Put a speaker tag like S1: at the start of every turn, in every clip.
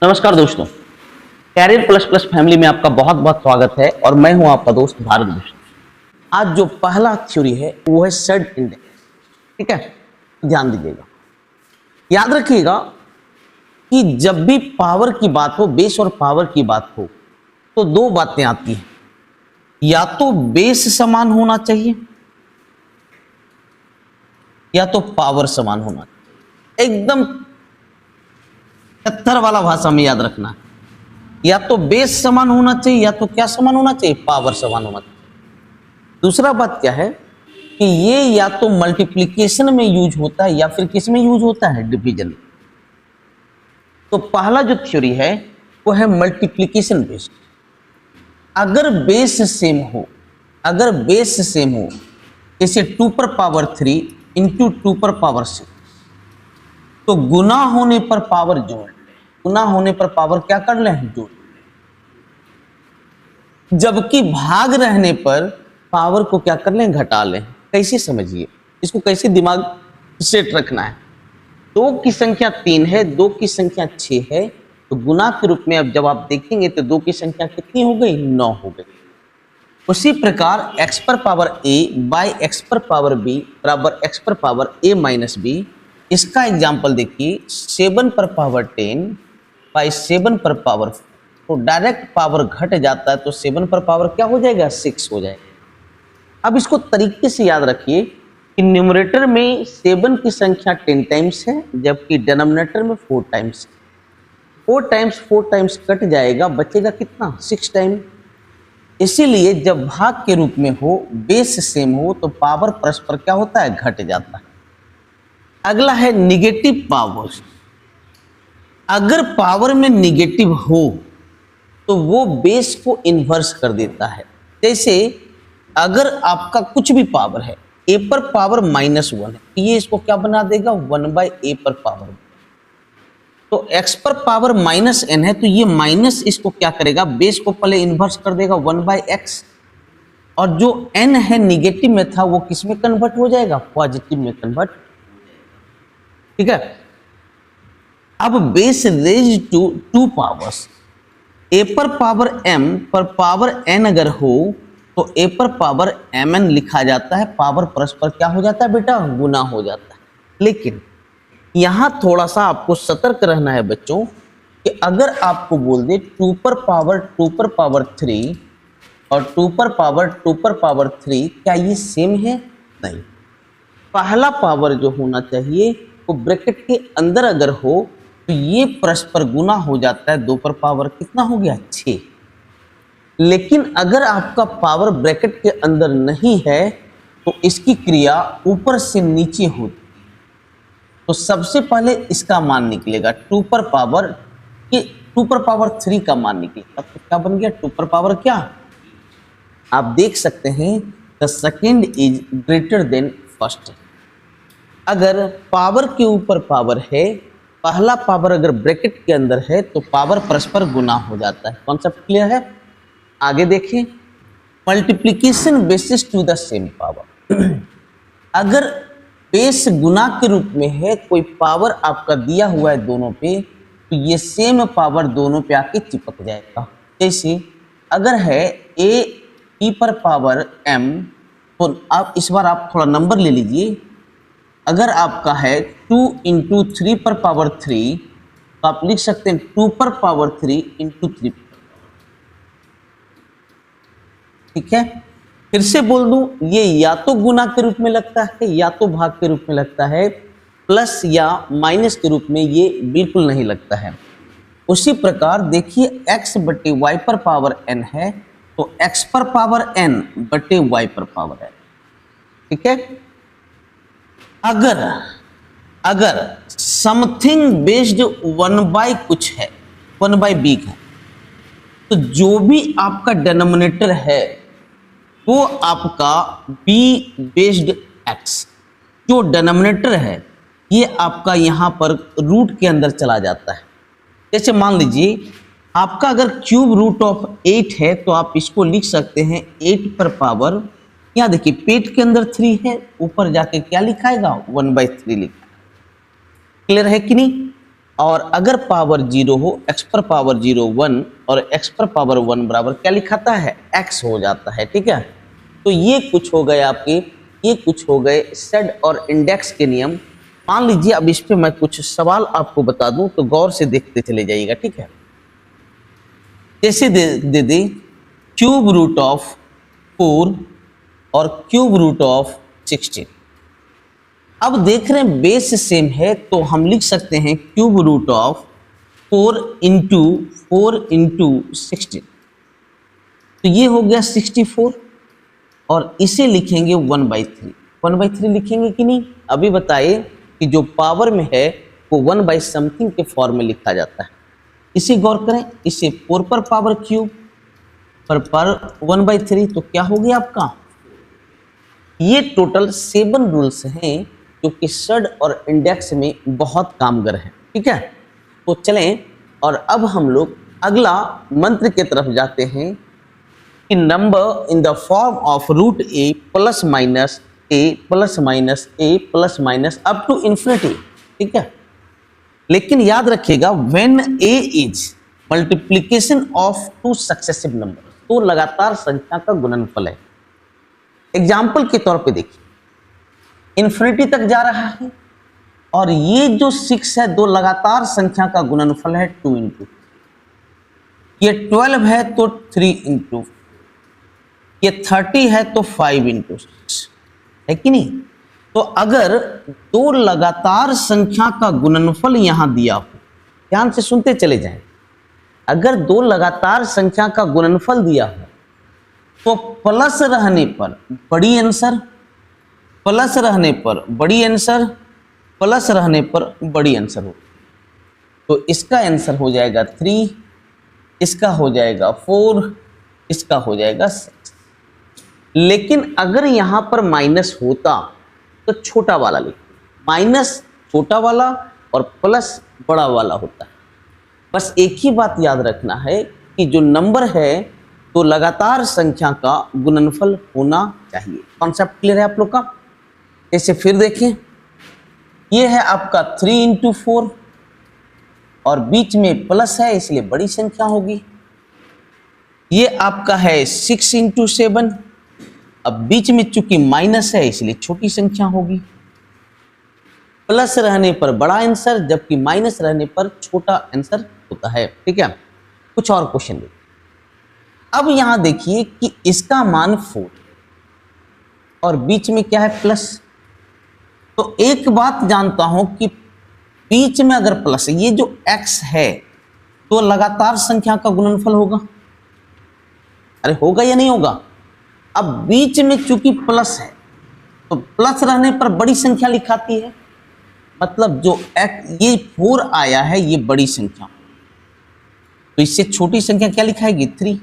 S1: नमस्कार दोस्तों, career plus plus family में आपका बहुत बहुत स्वागत है और मैं हूं आपका दोस्त भारत भूषण। आज जो पहला थ्योरी है वो है सेड इंडेक्स। ठीक है, ध्यान दीजिएगा, याद रखिएगा कि जब भी पावर की बात हो, बेस और पावर की बात हो, तो दो बातें आती हैं। या तो बेस समान होना चाहिए या तो पावर समान होना चाहिए। एकदम पत्थर वाला भाषा में याद रखना है। या तो बेस समान होना चाहिए या तो क्या समान होना चाहिए, पावर समान होना चाहिए। दूसरा बात क्या है कि ये या तो मल्टीप्लिकेशन में यूज होता है या फिर किस में यूज होता है, डिवीजन। तो पहला जो थ्योरी है वो है मल्टीप्लिकेशन बेस्ड। अगर बेस सेम हो जैसे 2 पर पावर 3 इंटू 2 पर पावर 6, तो गुना होने पर पावर जोड़, गुना होने पर पावर क्या कर ले, जोड़। जबकि भाग रहने पर पावर को क्या कर लें, घटा लें। कैसे समझिए इसको, कैसे दिमाग सेट रखना है। 2 की संख्या 3 है, 2 की संख्या 6 है, तो गुना के रूप में अब जब आप देखेंगे तो 2 की संख्या कितनी हो गई, 9 हो गई। उसी प्रकार x पर पावर a बाई x पर पावर b बराबर x पर पावर a माइनस b। इसका एग्जाम्पल देखिए, 7 पर पावर 10 बाई 7 पर पावर 4, तो डायरेक्ट पावर घट जाता है, तो 7 पर पावर क्या हो जाएगा, 6 हो जाएगा। अब इसको तरीके से याद रखिए कि न्यूमरेटर में 7 की संख्या 10 टाइम्स है, जबकि डिनोमिनेटर में 4 टाइम्स है। 4 टाइम्स कट जाएगा, बचेगा कितना, 6 टाइम। इसीलिए जब भाग के रूप में हो, बेस सेम हो, तो पावर परस्पर क्या होता है, घट जाता है। अगला है निगेटिव पावर। अगर पावर में निगेटिव हो तो वो बेस को इन्वर्स कर देता है। जैसे अगर आपका कुछ भी पावर है, a पर पावर -1 है, ये इसको क्या बना देगा, 1/a पर पावर। तो x पर पावर -n है, तो ये माइनस इसको क्या करेगा, बेस को पहले इन्वर्स कर देगा 1/x, और जो n है निगेटिव में था वो किस में कन्वर्ट हो जाएगा, पॉजिटिव में कन्वर्ट। ठीक है, अब base raise to 2 powers, a पर पावर m पर पावर n अगर हो तो a पर पावर mn लिखा जाता है। पावर परस्पर क्या हो जाता है बेटा, गुना हो जाता है। लेकिन यहां थोड़ा सा आपको सतर्क रहना है बच्चों कि अगर आपको बोल दे 2 पर पावर 3 और 2 पर पावर 3, क्या ये सेम है, नहीं। पहला पावर जो होना चाहिए वो ब्रैकेट के अंदर अगर हो तो ये परस्पर गुना हो जाता है। 2 पर पावर कितना हो गया, 6। लेकिन अगर आपका पावर ब्रैकेट के अंदर नहीं है तो इसकी क्रिया ऊपर से नीचे होती, तो सबसे पहले इसका मान निकलेगा 2 पर पावर 3 का मान निकलेगा। तो क्या बन गया, 2 पर पावर क्या, आप देख सकते हैं the second is greater than first. अगर पावर के ऊपर पावर है, पहला पावर अगर ब्रैकेट के अंदर है तो पावर परस्पर गुना हो जाता है। कॉन्सेप्ट क्लियर है, आगे देखें। Multiplication basis to the same power. अगर बेस गुना के रूप में है, कोई पावर आपका दिया हुआ है दोनों पे, तो ये सेम पावर दोनों पे आके चिपक जाएगा। जैसे अगर है a e पर पावर m, तो आप इस बार आप थोड़ा नंबर ले लीजिए। अगर आपका है 2 इंटू 3 पर पावर 3, तो आप लिख सकते हैं 2 पर पावर 3 इंटू 3। ठीक है, फिर से बोल दूं, ये या तो गुना के रूप में लगता है या तो भाग के रूप में लगता है, प्लस या माइनस के रूप में ये बिल्कुल नहीं लगता है। उसी प्रकार देखिए x बटे y पर पावर n है, तो x पर पावर n बटे y पर पावर n। ठीक है, अगर समथिंग बेस्ड 1/, कुछ है 1/b है, तो जो भी आपका डिनोमिनेटर है वो आपका b बेस्ड x, जो डिनोमिनेटर है ये आपका यहाँ पर रूट के अंदर चला जाता है। जैसे मान लीजिए आपका अगर क्यूब रूट ऑफ 8 है, तो आप इसको लिख सकते हैं 8 पर पावर, यहाँ देखिए पेट के अंदर 3 है, ऊपर जाके क्या लिखाएगा, 1/3 लिखा। क्लियर है कि नहीं। और अगर पावर 0 हो, x पर पावर 0 1 और x पर पावर 1 बराबर क्या लिखाता है, x हो जाता है। ठीक है, तो ये कुछ हो गए आपके, ये कुछ हो गए सेड और इंडेक्स के नियम। मान लीजिए अब इस पे मैं कुछ सवाल आपको बता दूं तो गौर से देखते चले जाइएगा। ठीक है, जैसे दे दे क्यूब रूट ऑफ 4 और क्यूब रूट ऑफ 16। अब देख रहे हैं बेस सेम है तो हम लिख सकते हैं क्यूब रूट ऑफ 4 इंटू 16, तो ये हो गया 64 और इसे लिखेंगे 1/3। 1/3 लिखेंगे कि नहीं, अभी बताइए कि जो पावर में है वो 1/समथिंग के फॉर्म में लिखा जाता है। इसे गौर करें, इसे 4 पर पावर क्यूब पर 1/3 तो क्या हो गया आपका। ये टोटल 7 रूल्स हैं जो कि सड और इंडेक्स में बहुत कामगर है। ठीक है, तो चलें और अब हम लोग अगला मंत्र की तरफ जाते हैं कि number in the form of root A plus minus A plus minus A plus minus up to infinity. ठीक है, लेकिन याद रखिएगा when A is multiplication of 2 successive number, तो लगातार संख्या का गुणनफल है। एग्जाम्पल के तौर पे देखिए, इन्फिनिटी तक जा रहा है और ये जो 6 है, 2 लगातार संख्या का गुणनफल है 2 इंटू, ये 12 है तो 3 इंटू, ये 30 है तो 5 इंटू 6 है कि नहीं। तो अगर 2 लगातार संख्या का गुणनफल यहां दिया हो, ध्यान से सुनते चले जाएं, अगर 2 लगातार संख्या का गुणनफल दिया हो तो प्लस रहने पर बड़ी आंसर, प्लस रहने पर बड़ी आंसर, प्लस रहने पर बड़ी आंसर हो, तो इसका आंसर हो जाएगा 3, इसका हो जाएगा 4, इसका हो जाएगा 6। लेकिन अगर यहां पर माइनस होता तो छोटा वाला लिख, माइनस छोटा वाला और प्लस बड़ा वाला होता है। बस एक ही बात याद रखना है कि जो नंबर है तो लगातार संख्या का गुणनफल होना चाहिए। कॉन्सेप्ट क्लियर है आप लोग का। जैसे फिर देखें, ये है आपका 3 इंटू 4 और बीच में प्लस है इसलिए बड़ी संख्या होगी। ये आपका है 6 इंटू 7, अब बीच में चूंकि माइनस है इसलिए छोटी संख्या होगी। प्लस रहने पर बड़ा आंसर जबकि माइनस रहने पर छोटा आंसर होता है। ठीक है, कुछ और क्वेश्चन देखिए। अब यहां देखिए कि इसका मान 4 और बीच में क्या है प्लस, तो एक बात जानता हूं कि बीच में अगर प्लस है, ये जो x है तो लगातार संख्या का गुणनफल होगा। अरे होगा या नहीं होगा। अब बीच में चूंकि प्लस है तो प्लस रहने पर बड़ी संख्या लिखाती है, मतलब जो ये 4 आया है ये बड़ी संख्या, तो इससे छोटी संख्या क्या लिखाएगी 3,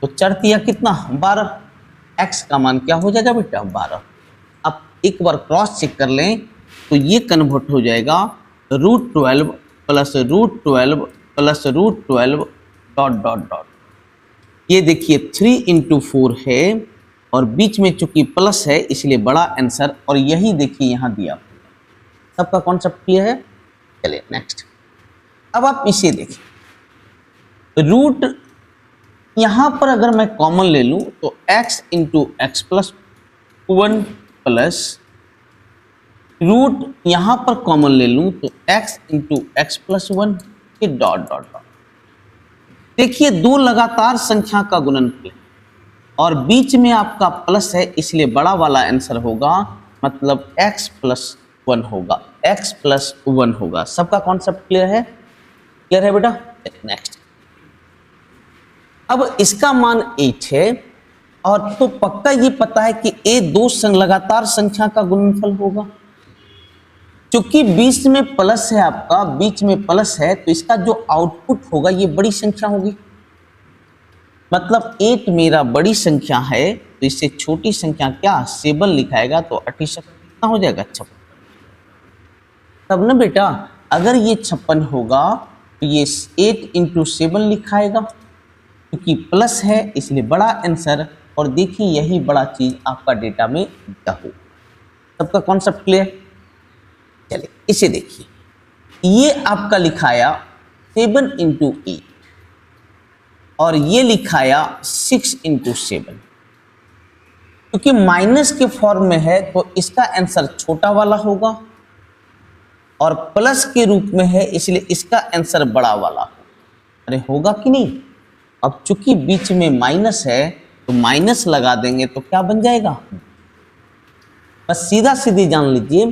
S1: तो चढ़ती है कितना 12, x का मान क्या हो जाएगा बेटा 12। अब एक बार क्रॉस चेक कर लें तो ये कन्वर्ट हो जाएगा √12 plus √12 plus √12 dot dot dot. ये देखिए 3 इंटू 4 है और बीच में चूंकि प्लस है इसलिए बड़ा आंसर, और यही देखिए यहाँ दिया। सबका कॉन्सेप्ट क्लियर है। चलिए नेक्स्ट। अब आप इसे देखिए, रूट यहाँ पर अगर मैं कॉमन ले लूँ तो x into X plus 1 plus root यहाँ पर कॉमन ले लूँ तो x इंटू एक्स प्लस 1 के डॉट डॉट डॉट। देखिए 2 लगातार संख्या का गुणनफल है और बीच में आपका प्लस है इसलिए बड़ा वाला आंसर होगा, मतलब x प्लस 1 होगा, x प्लस 1 होगा। सबका कॉन्सेप्ट क्लियर है? क्लियर है बेटा। नेक्स्ट। अब इसका मान 8 है और तो पक्का ये पता है कि a 2 लगातार संख्या का गुणनफल होगा। क्योंकि बीच में प्लस है, आपका बीच में प्लस है तो इसका जो आउटपुट होगा ये बड़ी संख्या होगी, मतलब 8 मेरा बड़ी संख्या है तो इससे छोटी संख्या क्या 7 लिखाएगा तो 38 कितना हो जाएगा 56। तब ना बेटा अगर ये 56 होगा तो ये 8 इंटू 7 लिखाएगा, क्योंकि प्लस है इसलिए बड़ा आंसर, और देखिए यही बड़ा चीज आपका डेटा में दिया हो। सबका कॉन्सेप्ट क्लियर। चलिए इसे देखिए, ये आपका लिखाया 7 इंटू 8 और ये लिखाया 6 इंटू 7। क्योंकि माइनस के फॉर्म में है तो इसका आंसर छोटा वाला होगा और प्लस के रूप में है इसलिए इसका आंसर बड़ा वाला होगा। अरे होगा कि नहीं? अब चूंकि बीच में माइनस है तो माइनस लगा देंगे तो क्या बन जाएगा? बस सीधा सीधी जान लीजिए,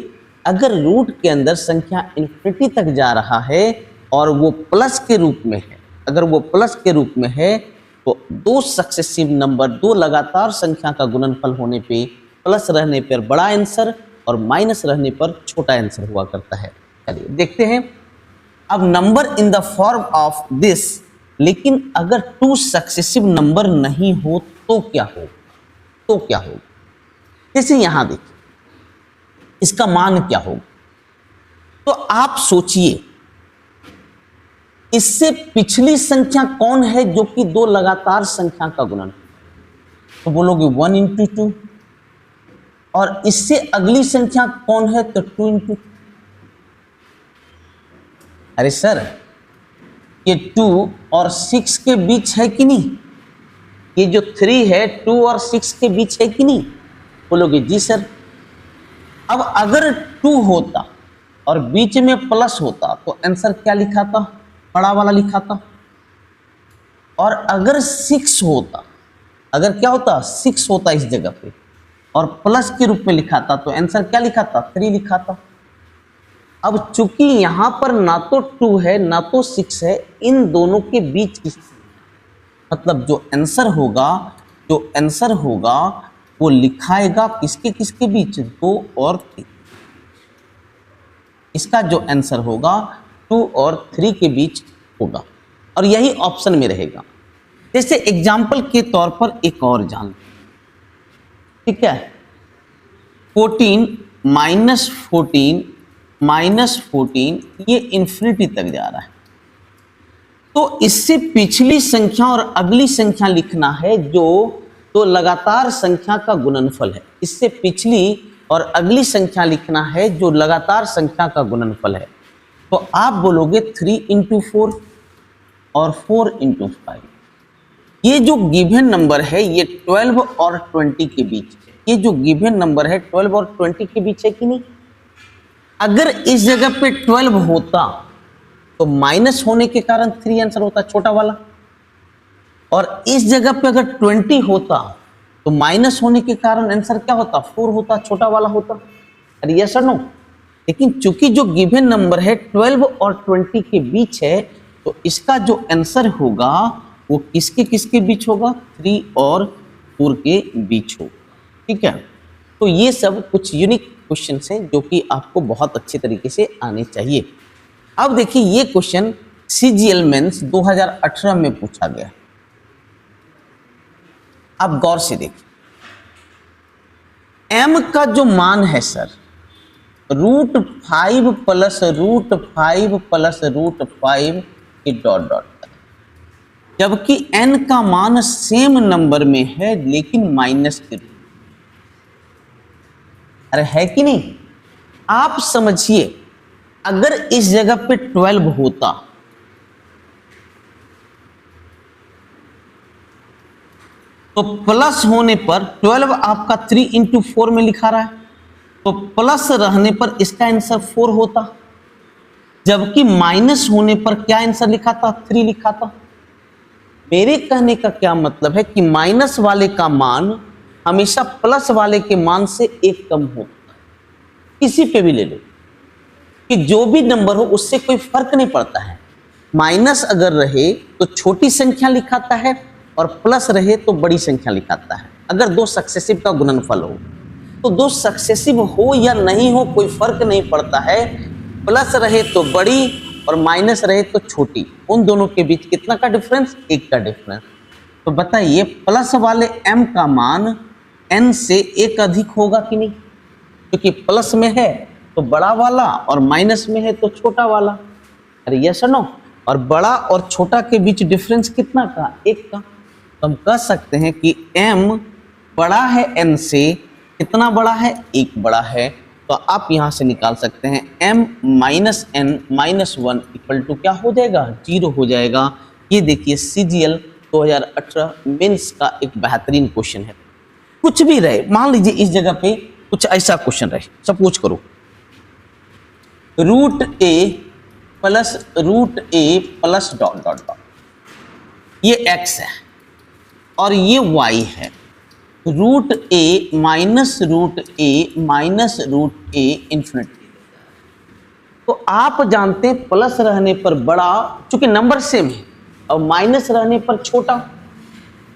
S1: अगर रूट के अंदर संख्या इन्फिनिटी तक जा रहा है और वो प्लस के रूप में है, अगर वो प्लस के रूप में है तो दो सक्सेसिव नंबर, दो लगातार संख्या का गुणनफल होने पे प्लस रहने पर बड़ा आंसर और माइनस रहने पर छोटा आंसर हुआ करता है। चलिए देखते हैं। अब number in the form of this, लेकिन अगर टू सक्सेसिव नंबर नहीं हो तो क्या हो? तो क्या होगा? जैसे यहां देखिए, इसका मान क्या होगा? तो आप सोचिए, इससे पिछली संख्या कौन है जो कि दो लगातार संख्या का गुणन? तो बोलोगे 1 इंटू 2। और इससे अगली संख्या कौन है? तो 2 इंटू। अरे सर, ये 2 और 6 के बीच है कि नहीं? ये जो 3 है 2 और 6 के बीच है कि नहीं? बोलोगे जी सर। अब अगर 2 होता और बीच में प्लस होता तो आंसर क्या लिखा था? बड़ा वाला लिखा था। और अगर 6 होता, अगर क्या होता? 6 होता इस जगह पे और प्लस के रूप में लिखा था तो आंसर क्या लिखा था? 3 लिखा था। अब चूंकि यहां पर ना तो 2 है ना तो 6 है, इन दोनों के बीच की मतलब जो आंसर होगा वो लिखाएगा किसके किसके बीच? 2 और 3। इसका जो आंसर होगा 2 और 3 के बीच होगा और यही ऑप्शन में रहेगा। जैसे एग्जाम्पल के तौर पर एक और जान, ठीक है, 14 माइनस 14 ये इन्फिनिटी तक जा रहा है। तो इससे पिछली संख्या और अगली संख्या लिखना है जो तो लगातार संख्या का गुणनफल है। इससे पिछली और अगली संख्या लिखना है जो लगातार संख्या का गुणनफल है। तो आप बोलोगे 3 इंटू 4 और 4 इंटू 5। ये जो गिवन नंबर है ये 12 और 20 के बीच है। ये जो गिवन नंबर है 12 और 20 के बीच है कि नहीं? अगर इस जगह पे 12 होता तो माइनस होने के कारण 3 आंसर होता छोटा वाला, और इस जगह पे अगर 20 होता तो माइनस होने के कारण आंसर क्या होता? 4 होता, छोटा वाला होता। अरे यस और नो? लेकिन चूंकि जो गिवन नंबर है 12 और 20 के बीच है तो इसका जो आंसर होगा वो किसके किसके बीच होगा? 3 और 4 के बीच होगा। ठीक है, तो ये सब कुछ यूनिक क्वेश्चन हैं जो कि आपको बहुत अच्छे तरीके से आने चाहिए। अब देखिए, ये क्वेश्चन CGL मेंस 2018 में पूछा गया। आप गौर से देखिए, m का जो मान है सर √5 प्लस √5 प्लस √5 की डॉट डॉट, जबकि n का मान सेम नंबर में है लेकिन माइनस के रूप। अरे है कि नहीं? आप समझिए, अगर इस जगह पे 12 होता तो प्लस होने पर 12 आपका 3 इंटू 4 में लिखा रहा है तो प्लस रहने पर इसका आंसर 4 होता, जबकि माइनस होने पर क्या आंसर लिखा था? 3 लिखा था। मेरे कहने का क्या मतलब है कि माइनस वाले का मान हमेशा प्लस वाले के मान से 1 कम होता है। किसी पे भी ले लो कि जो भी नंबर हो उससे कोई फर्क नहीं पड़ता है। माइनस अगर रहे तो छोटी संख्या लिखाता है और प्लस रहे तो बड़ी संख्या लिखाता है। अगर दो सक्सेसिव का गुणनफल हो तो दो सक्सेसिव हो या नहीं हो कोई फर्क नहीं पड़ता है। प्लस रहे तो बड़ी और माइनस रहे तो छोटी, उन दोनों के बीच कितना का डिफरेंस? 1 का डिफरेंस। तो बताइए, प्लस वाले m का मान n से 1 अधिक होगा कि नहीं? क्योंकि प्लस में है तो बड़ा वाला और माइनस में है तो छोटा वाला। अरे यस और नो? और बड़ा और छोटा के बीच डिफरेंस कितना का? 1 का। तो हम कह सकते हैं कि m बड़ा है n से, कितना बड़ा है? 1 बड़ा है। तो आप यहाँ से निकाल सकते हैं m minus n minus 1 equal to क्या हो जाएगा, 0 हो जाएगा। ये देखिए CGL 2018 मेंस का एक बेहतरीन क्वेश्चन है। कुछ भी रहे, मान लीजिए इस जगह पे कुछ ऐसा क्वेश्चन रहे, सपोज करो root A plus dot dot dot, ये x है और ये y है, रूट ए माइनस रूट ए इंफिनिटी। तो आप जानते हैं प्लस रहने पर बड़ा, चूंकि नंबर सेम है, और माइनस रहने पर छोटा,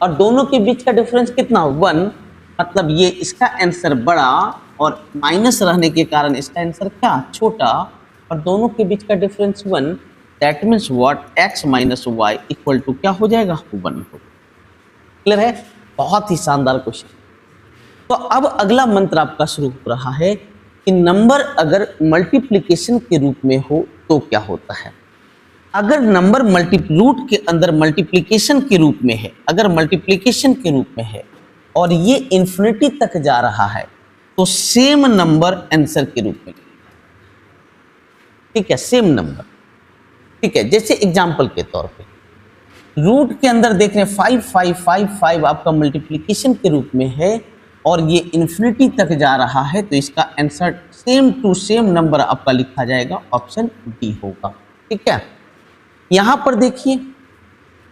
S1: और दोनों के बीच का डिफरेंस कितना 1, मतलब ये इसका आंसर बड़ा और माइनस रहने के कारण इसका आंसर क्या छोटा, और दोनों के बीच का difference 1। That means what, x minus Y equal to क्या हो जाएगा 1 हो। क्लियर है? बहुत ही शानदार क्वेश्चन। तो अब अगला मंत्र आपका शुरू हो रहा है कि नंबर अगर मल्टीप्लिकेशन के रूप में हो तो क्या होता है। अगर नंबर रूट के अंदर मल्टीप्लिकेशन के रूप में है, अगर मल्टीप्लिकेशन के रूप में है और ये इन्फिनिटी तक जा रहा है तो सेम नंबर आंसर के रूप में, ठीक है, सेम नंबर, ठीक है। जैसे एग्जांपल के तौर पे रूट के अंदर देख रहे हैं 5555 आपका मल्टीप्लिकेशन के रूप में है और ये इन्फिनिटी तक जा रहा है, तो इसका answer same to same number आपका लिखा जाएगा, ऑप्शन डी होगा, ठीक है। यहां पर देखिए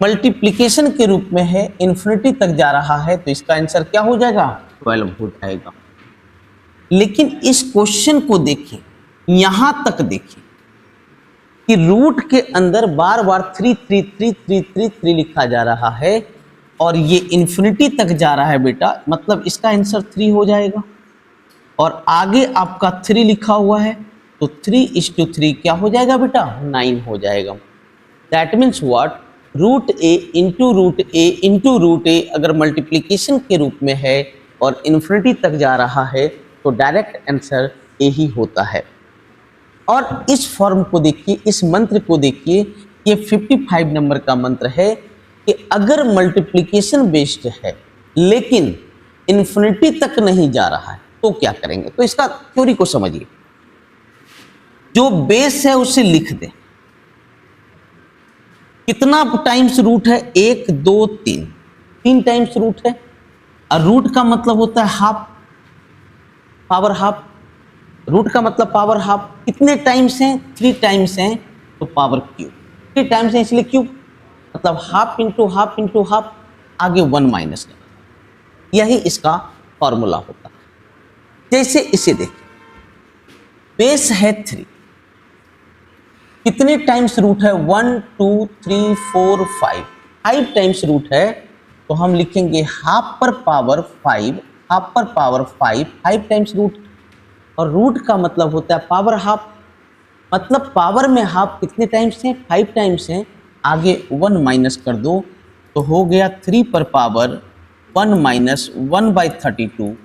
S1: मल्टीप्लिकेशन के रूप में है, इन्फिनिटी तक जा रहा है, तो इसका आंसर क्या हो जाएगा 12 हो जाएगा। लेकिन इस क्वेश्चन को देखिए, यहां तक देखिए कि रूट के अंदर बार बार 3 लिखा जा रहा है और ये इन्फिनिटी तक जा रहा है बेटा, मतलब इसका आंसर 3 हो जाएगा। और आगे आपका 3 लिखा हुआ है तो 3:3 क्या हो जाएगा बेटा 9 हो जाएगा। That means what, root A into root A अगर मल्टीप्लिकेशन के रूप में है और इन्फिनिटी तक जा रहा है तो डायरेक्ट आंसर ए ही होता है। और इस फॉर्म को देखिए, इस मंत्र को देखिए, ये 55 नंबर का मंत्र है कि अगर मल्टीप्लिकेशन बेस्ड है लेकिन इन्फिनिटी तक नहीं जा रहा है तो क्या करेंगे। तो इसका थ्योरी को समझिए, जो बेस है उसे लिख दें, कितना टाइम्स रूट है 1 2 3 टाइम्स रूट है, और रूट का मतलब होता है हाफ, पावर हाफ, रूट का मतलब पावर हाफ। कितने टाइम्स हैं 3 टाइम्स हैं, तो पावर क्यूब 3 टाइम्स है इसलिए क्यूब, मतलब हाफ इंटू हाफ आगे 1 माइनस का, यही इसका फॉर्मूला होता है। जैसे इसे देखिए, बेस है 3, कितने टाइम्स रूट है 1 2 3 4 5 टाइम्स रूट है, तो हम लिखेंगे हाफ पर पावर 5 टाइम्स रूट। और रूट का मतलब होता है पावर हाफ, मतलब पावर में हाफ कितने टाइम्स हैं 5 टाइम्स हैं, आगे 1 माइनस कर दो तो हो गया 3 पर पावर 1 माइनस 1/32,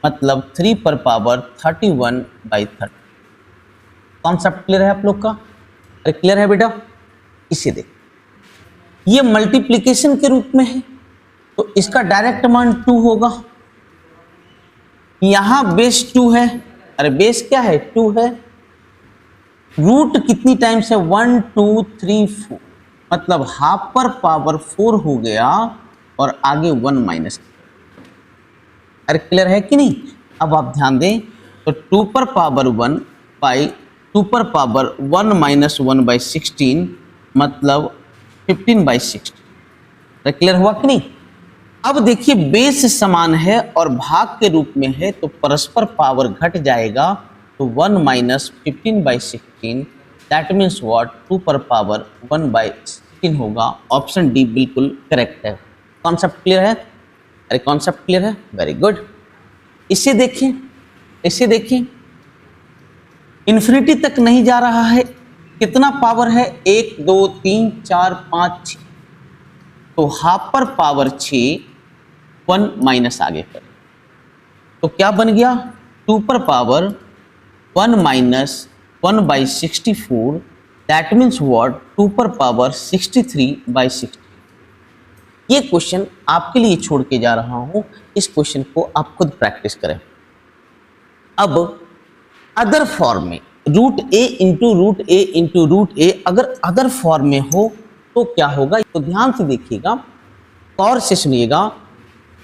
S1: मतलब 3 पर पावर 31/30। कॉन्सेप्ट क्लियर है आप लोग का? अरे क्लियर है बेटा? इसे देख, ये मल्टीप्लिकेशन के रूप में है तो इसका डायरेक्ट मान 2 होगा। यहां बेस 2 है, अरे बेस क्या है 2 है, रूट कितनी टाइम्स है 1 2 3 4, मतलब हाफ पर पावर 4 हो गया और आगे 1 माइनस। अरे क्लियर है कि नहीं? अब आप ध्यान दें तो 2 पर पावर 1 माइनस 1/16, मतलब 15/16। अरे क्लियर हुआ कि नहीं? अब देखिए बेस समान है और भाग के रूप में है तो परस्पर पावर घट जाएगा, तो 1 माइनस 15/16, दैट मीन्स व्हाट 2 पर पावर 1/16 होगा। ऑप्शन डी बिल्कुल करेक्ट है। कॉन्सेप्ट क्लियर है? अरे कॉन्सेप्ट क्लियर है, वेरी गुड। इसे देखिए, इसे देखिए, इन्फिनिटी तक नहीं जा रहा है, कितना पावर है 1 2 3 4 5 6, तो हाफ पर पावर 6 1 माइनस आगे कर, तो क्या बन गया 2 पर power 1 minus 1/64, that means what 2 पर पावर 63/60। ये क्वेश्चन आपके लिए छोड़ के जा रहा हूं, इस क्वेश्चन को आप खुद प्रैक्टिस करें। अब अदर फॉर्म में √a अगर अदर फॉर्म में हो तो क्या होगा, तो ध्यान से देखिएगा, गौर से सुनिएगा।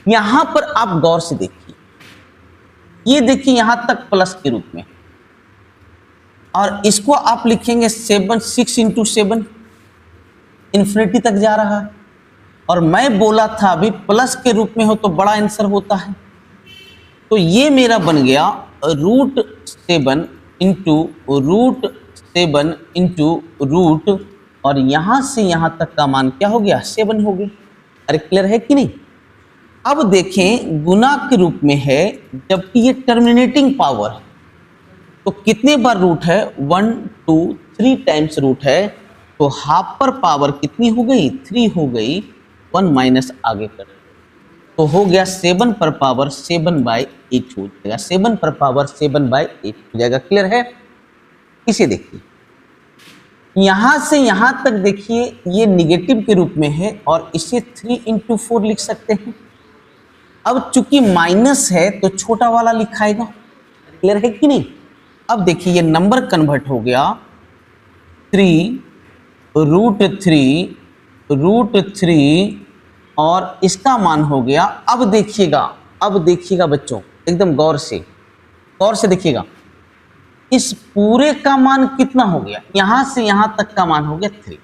S1: यहां पर आप गौर से देखिए, ये देखिए यहां तक प्लस के रूप में, और इसको आप लिखेंगे 6 × 7, इन्फिनिटी तक जा रहा है। और मैं बोला था अभी प्लस के रूप में हो तो बड़ा आंसर होता है, तो ये मेरा बन गया √7 √7 और यहां से यहां तक का मान क्या हो गया, 7 हो गया। अरे क्लियर है कि नहीं। अब देखें गुना के रूप में है, जबकि ये टर्मिनेटिंग पावर है, तो कितने बार रूट है, 1 2 3 टाइम्स रूट है, तो हाफ पर पावर कितनी हो गई, 3 हो गई, 1 माइनस आगे कर, तो हो गया 7 पर पावर 7/8 हो जाएगा, 7 पर पावर 7/8 हो जाएगा। क्लियर है। इसे देखिए, यहां से यहां तक देखिए ये निगेटिव के रूप में है और इसे 3 × 4 लिख सकते हैं। अब चूंकि माइनस है तो छोटा वाला लिखाएगा। क्लियर है कि नहीं। अब देखिए ये नंबर कन्वर्ट हो गया 3 √3 और इसका मान हो गया। अब देखिएगा बच्चों, एकदम गौर से देखिएगा, इस पूरे का मान कितना हो गया, यहां से यहां तक का मान हो गया 3।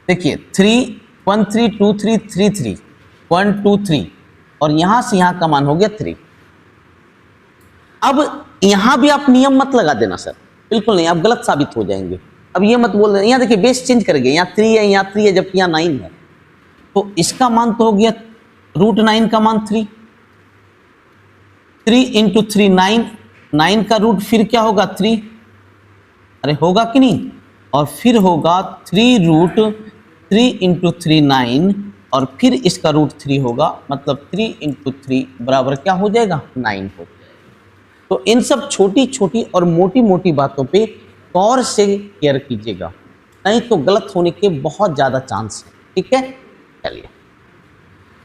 S1: देखिए 3 1 3 2 3 3 3 1 2 3 और यहां से यहां का मान हो गया 3। अब यहां भी आप नियम मत लगा देना सर, बिल्कुल नहीं, आप गलत साबित हो जाएंगे। अब ये मत बोल देना, यहाँ देखिए बेस चेंज कर गए, यहाँ 3 है, यहाँ 3 है, जबकि यहाँ 9 है, तो इसका मान तो हो गया √9 का मान 3 × 3 9 का रूट फिर क्या होगा 3, अरे होगा कि नहीं, और फिर होगा 3 √3 × 3 9 और फिर इसका √3 होगा, मतलब 3 × 3 बराबर क्या हो जाएगा, 9 हो। तो इन सब छोटी छोटी और मोटी मोटी बातों पे गौर से केयर कीजिएगा, नहीं तो गलत होने के बहुत ज्यादा चांस है। ठीक है, चलिए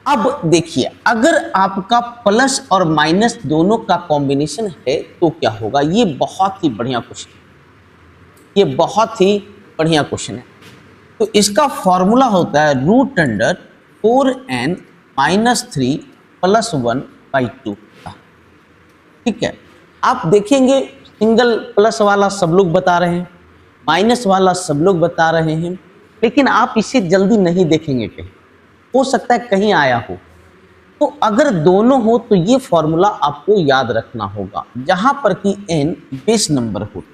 S1: अब देखिए, अगर आपका प्लस और माइनस दोनों का कॉम्बिनेशन है तो क्या होगा। ये बहुत ही बढ़िया क्वेश्चन है, तो इसका फॉर्मूला होता है √4n - 3 + 1/2। ठीक है, आप देखेंगे सिंगल प्लस वाला सब लोग बता रहे हैं, माइनस वाला सब लोग बता रहे हैं, लेकिन आप इसे जल्दी नहीं देखेंगे, कहीं हो सकता है कहीं आया हो। तो अगर दोनों हो तो ये फॉर्मूला आपको याद रखना होगा, जहां पर कि n बेस नंबर होता है।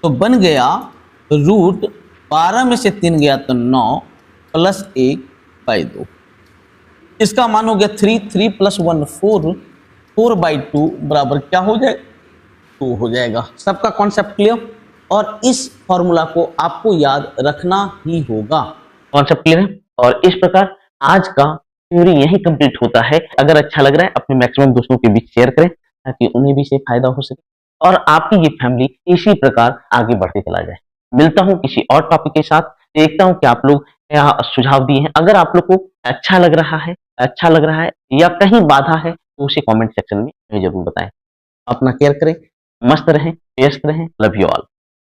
S1: तो बन गया √12 में से 3 गया तो 9 + 1/2, इसका मान हो गया 3 3 + 1 4 4/2 बराबर क्या हो जाएगा, 2 हो जाएगा। सबका कॉन्सेप्ट क्लियर, और इस फॉर्मूला को आपको याद रखना ही होगा। कॉन्सेप्ट क्लियर है। और इस प्रकार आज का थ्योरी यही कंप्लीट होता है। अगर अच्छा लग रहा है अपने मैक्सिमम दोस्तों के बीच शेयर करें, ताकि उन्हें भी इससे फायदा हो सके और आपकी ये फैमिली इसी प्रकार आगे बढ़ते चला जाए। मिलता हूं किसी और टॉपिक के साथ, देखता हूं कि आप लोग यहाँ सुझाव दिए हैं। अगर आप लोग को अच्छा लग रहा है या कहीं बाधा है तो उसे कमेंट सेक्शन में जरूर बताएं। अपना केयर करें, मस्त रहें, व्यस्त रहें। Love you all.